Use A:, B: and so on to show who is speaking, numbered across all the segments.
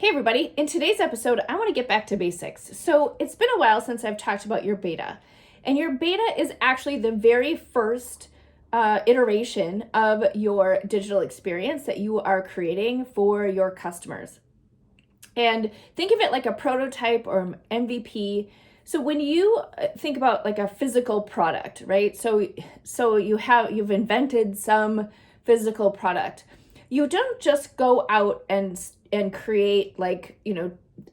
A: Hey everybody, in today's episode, I want to get back to basics. So it's been a while since I've talked about your beta. And your beta is actually the very first iteration of your digital experience that you are creating for your customers. And think of it like a prototype or MVP. So when you think about like a physical product, right? So you've invented some physical product. You don't just go out and create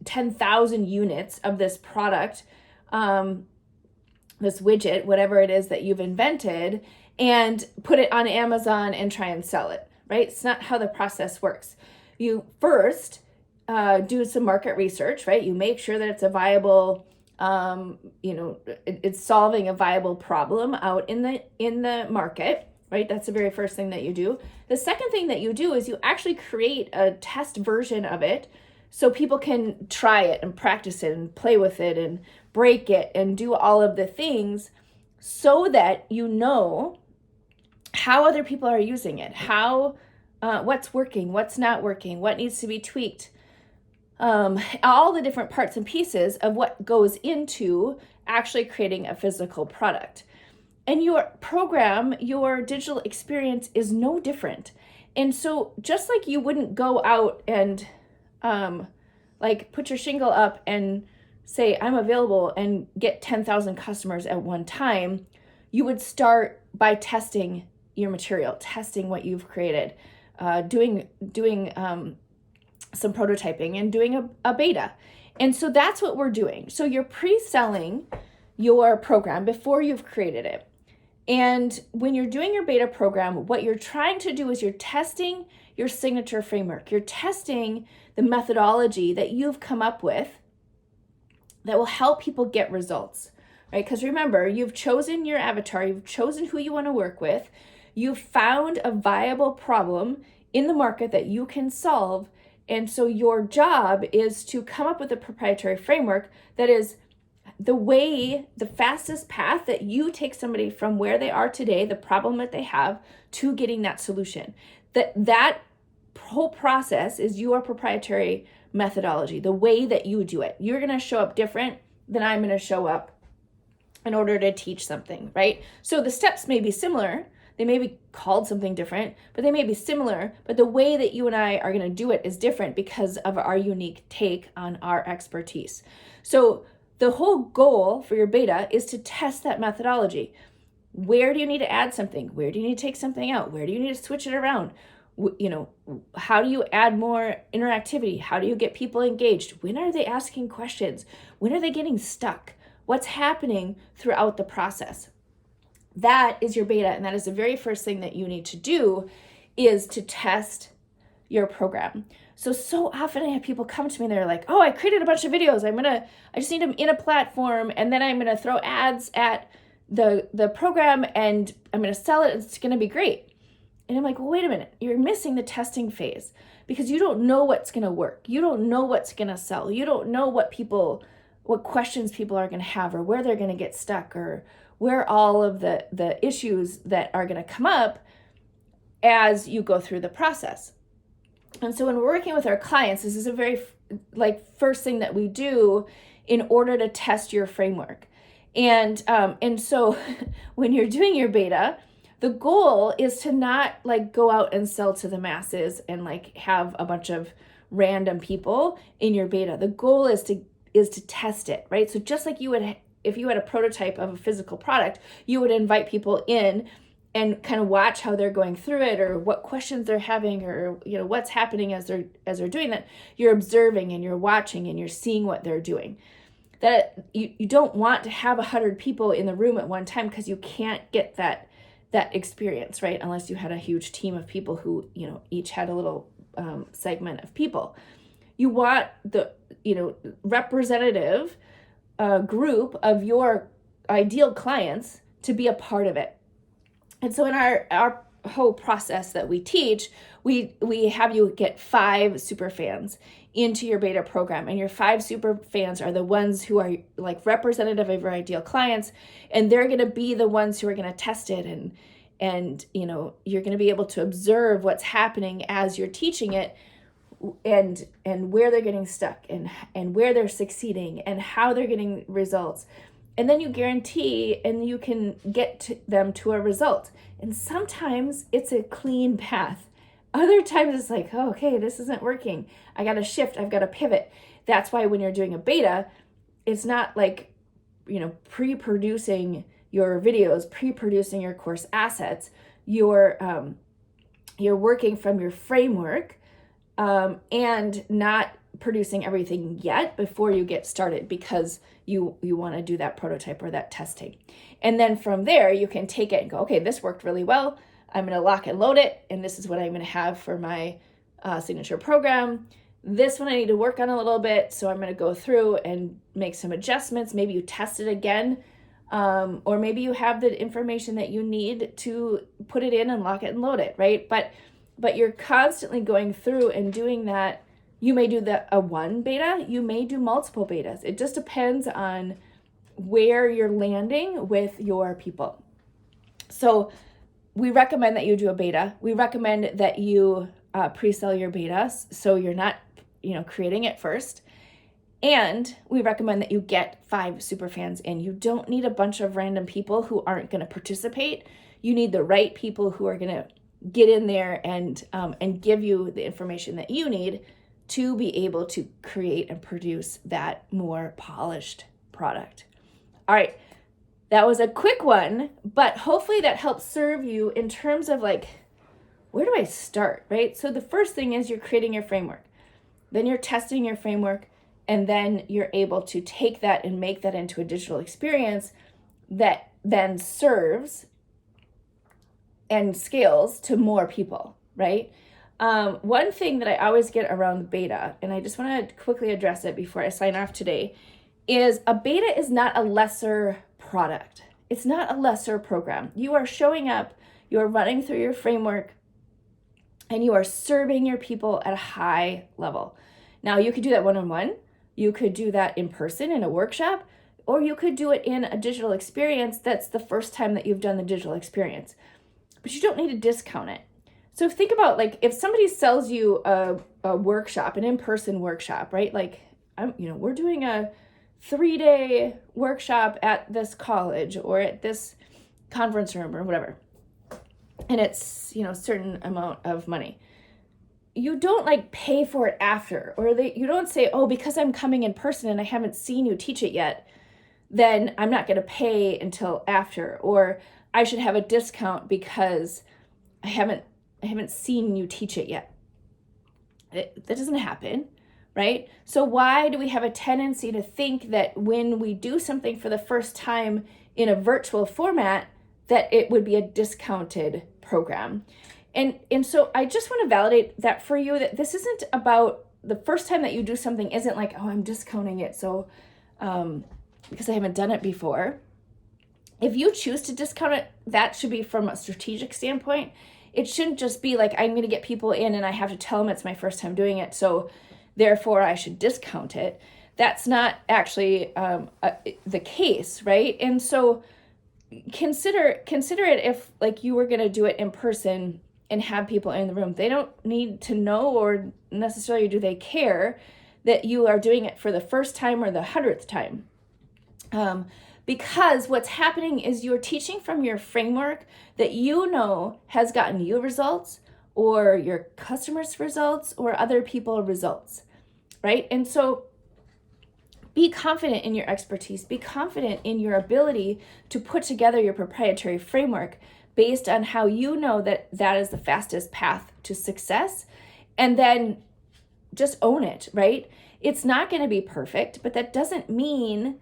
A: 10,000 units of this product, this widget, whatever it is that you've invented, and put it on Amazon and try and sell it, right? It's not how the process works. You first do some market research, right? You make sure that it's a viable, it's solving a viable problem out in the market, right? That's the very first thing that you do. The second thing that you do is you actually create a test version of it so people can try it and practice it and play with it and break it and do all of the things so that you know how other people are using it, what's working, what's not working, what needs to be tweaked, all the different parts and pieces of what goes into actually creating a physical product. And your program, your digital experience is no different. And so just like you wouldn't go out and put your shingle up and say, I'm available and get 10,000 customers at one time, you would start by testing your material, testing what you've created, doing some prototyping and doing a beta. And so that's what we're doing. So you're pre-selling your program before you've created it. And when you're doing your beta program, what you're trying to do is you're testing your signature framework. You're testing the methodology that you've come up with that will help people get results, right? Because remember, you've chosen your avatar, you've chosen who you want to work with, you've found a viable problem in the market that you can solve. And so your job is to come up with a proprietary framework that is the fastest path that you take somebody from where they are today, the problem that they have, to getting that solution. That whole process is your proprietary methodology, the way that you do it. You're going to show up different than I'm going to show up in order to teach something, right? So the steps may be similar. They may be called something different, but they may be similar. But the way that you and I are going to do it is different because of our unique take on our expertise. So the whole goal for your beta is to test that methodology. Where do you need to add something? Where do you need to take something out? Where do you need to switch it around? How do you add more interactivity? How do you get people engaged? When are they asking questions? When are they getting stuck? What's happening throughout the process? That is your beta, and that is the very first thing that you need to do is to test your program. So often I have people come to me and they're like, oh, I created a bunch of videos. I just need them in a platform, and then I'm gonna throw ads at the program and I'm gonna sell it. It's gonna be great. And I'm like, well, wait a minute. You're missing the testing phase because you don't know what's gonna work. You don't know what's gonna sell. You don't know what questions people are gonna have or where they're gonna get stuck or where all of the issues that are gonna come up as you go through the process. And so when we're working with our clients, this is a very first thing that we do in order to test your framework. And so when you're doing your beta, the goal is to not go out and sell to the masses and have a bunch of random people in your beta. The goal is to test it, right? So just like you would, if you had a prototype of a physical product, you would invite people in and kind of watch how they're going through it or what questions they're having or what's happening as they're doing that. You're observing and you're watching and you're seeing what they're doing. That you don't want to have 100 people in the room at one time because you can't get that experience, right? Unless you had a huge team of people who each had a little segment of people. You want the representative group of your ideal clients to be a part of it. And so in our whole process that we teach, we have you get 5 super fans into your beta program. And your 5 super fans are the ones who are representative of your ideal clients. And they're going to be the ones who are going to test it. And you're going to be able to observe what's happening as you're teaching it and where they're getting stuck and where they're succeeding and how they're getting results. And then you guarantee and you can get them to a result. And sometimes it's a clean path. Other times it's like, oh, okay, this isn't working. I got to shift. I've got to pivot. That's why when you're doing a beta, it's not like, pre-producing your videos, pre-producing your course assets. You're working from your framework and not producing everything yet before you get started, because you want to do that prototype or that testing. And then from there, you can take it and go, okay, this worked really well. I'm going to lock and load it. And this is what I'm going to have for my signature program. This one I need to work on a little bit. So I'm going to go through and make some adjustments. Maybe you test it again. Or maybe you have the information that you need to put it in and lock it and load it, right? But you're constantly going through and doing that. You may do a one beta, you may do multiple betas. It just depends on where you're landing with your people. So we recommend that you do a beta. We recommend that you pre-sell your betas so you're not, creating it first. And we recommend that you get 5 superfans in. You don't need a bunch of random people who aren't going to participate. You need the right people who are going to get in there and give you the information that you need to be able to create and produce that more polished product. All right, that was a quick one, but hopefully that helps serve you in terms of like, where do I start, right? So the first thing is you're creating your framework. Then you're testing your framework, and then you're able to take that and make that into a digital experience that then serves and scales to more people, right? One thing that I always get around the beta, and I just want to quickly address it before I sign off today, is a beta is not a lesser product. It's not a lesser program. You are showing up, you are running through your framework, and you are serving your people at a high level. Now, you could do that one-on-one. You could do that in person in a workshop, or you could do it in a digital experience that's the first time that you've done the digital experience. But you don't need to discount it. So think about, like, if somebody sells you a workshop, an in-person workshop, right? Like, we're doing a 3-day workshop at this college or at this conference room or whatever, and it's, certain amount of money. You don't like pay for it after, or you don't say, oh, because I'm coming in person and I haven't seen you teach it yet, then I'm not going to pay until after, or I should have a discount because I haven't seen you teach it yet. That doesn't happen, right? So why do we have a tendency to think that when we do something for the first time in a virtual format, that it would be a discounted program? And so I just want to validate that for you, that this isn't about the first time that you do something isn't like, oh, I'm discounting it so because I haven't done it before. If you choose to discount it, that should be from a strategic standpoint. It shouldn't just be like, I'm going to get people in and I have to tell them it's my first time doing it, so therefore I should discount it. That's not actually the case, right? And so consider it if like you were going to do it in person and have people in the room. They don't need to know, or necessarily do they care, that you are doing it for the first time or the 100th time. Because what's happening is you're teaching from your framework that has gotten you results, or your customers results, or other people results, right? And so be confident in your expertise. Be confident in your ability to put together your proprietary framework based on how that is the fastest path to success, and then just own it, right? It's not going to be perfect, but that doesn't mean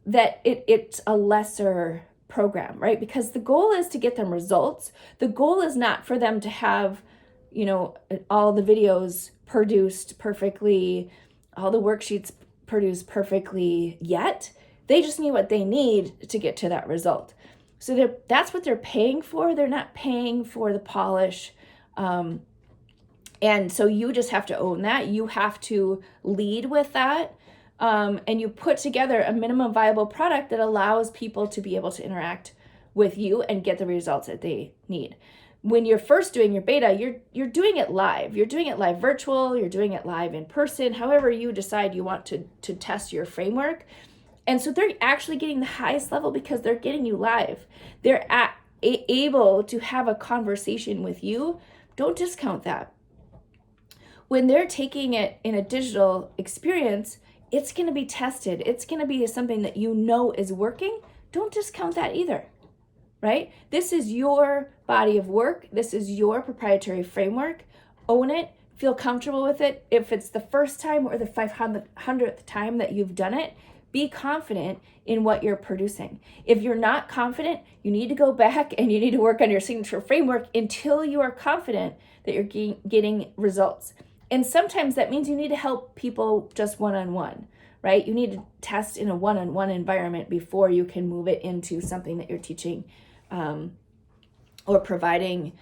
A: that it's a lesser program, right? Because the goal is to get them results. The goal is not for them to have, all the videos produced perfectly, all the worksheets produced perfectly yet. They just need what they need to get to that result. So that's what they're paying for. They're not paying for the polish. And so you just have to own that. You have to lead with that. And you put together a minimum viable product that allows people to be able to interact with you and get the results that they need. when you're first doing your beta, you're doing it live. You're doing it live virtual, you're doing it live in person, however you decide you want to test your framework. And so they're actually getting the highest level because they're getting you live. They're able to have a conversation with you. Don't discount that. When they're taking it in a digital experience, it's going to be tested. It's going to be something that you know is working. Don't discount that either, right? This is your body of work. This is your proprietary framework. Own it. Feel comfortable with it. If it's the first time or the 500th time that you've done it, be confident in what you're producing. If you're not confident, you need to go back and you need to work on your signature framework until you are confident that you're getting results. And sometimes that means you need to help people just one-on-one, right? You need to test in a one-on-one environment before you can move it into something that you're teaching or providing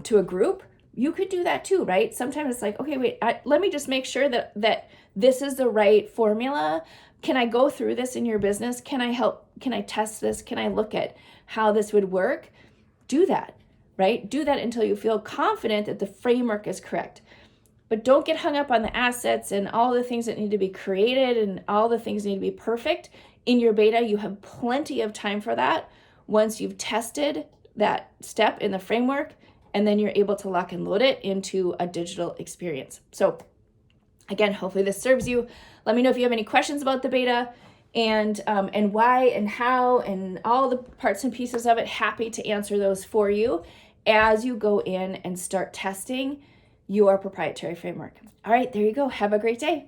A: to a group. You could do that too, right? Sometimes it's like, okay, wait, let me just make sure that this is the right formula. Can I go through this in your business? Can I help? Can I test this? Can I look at how this would work? Do that, right? Do that until you feel confident that the framework is correct. But don't get hung up on the assets and all the things that need to be created and all the things need to be perfect. In your beta, you have plenty of time for that once you've tested that step in the framework, and then you're able to lock and load it into a digital experience. So again, hopefully this serves you. Let me know if you have any questions about the beta and why and how and all the parts and pieces of it. Happy to answer those for you as you go in and start testing your proprietary framework. All right, there you go. Have a great day.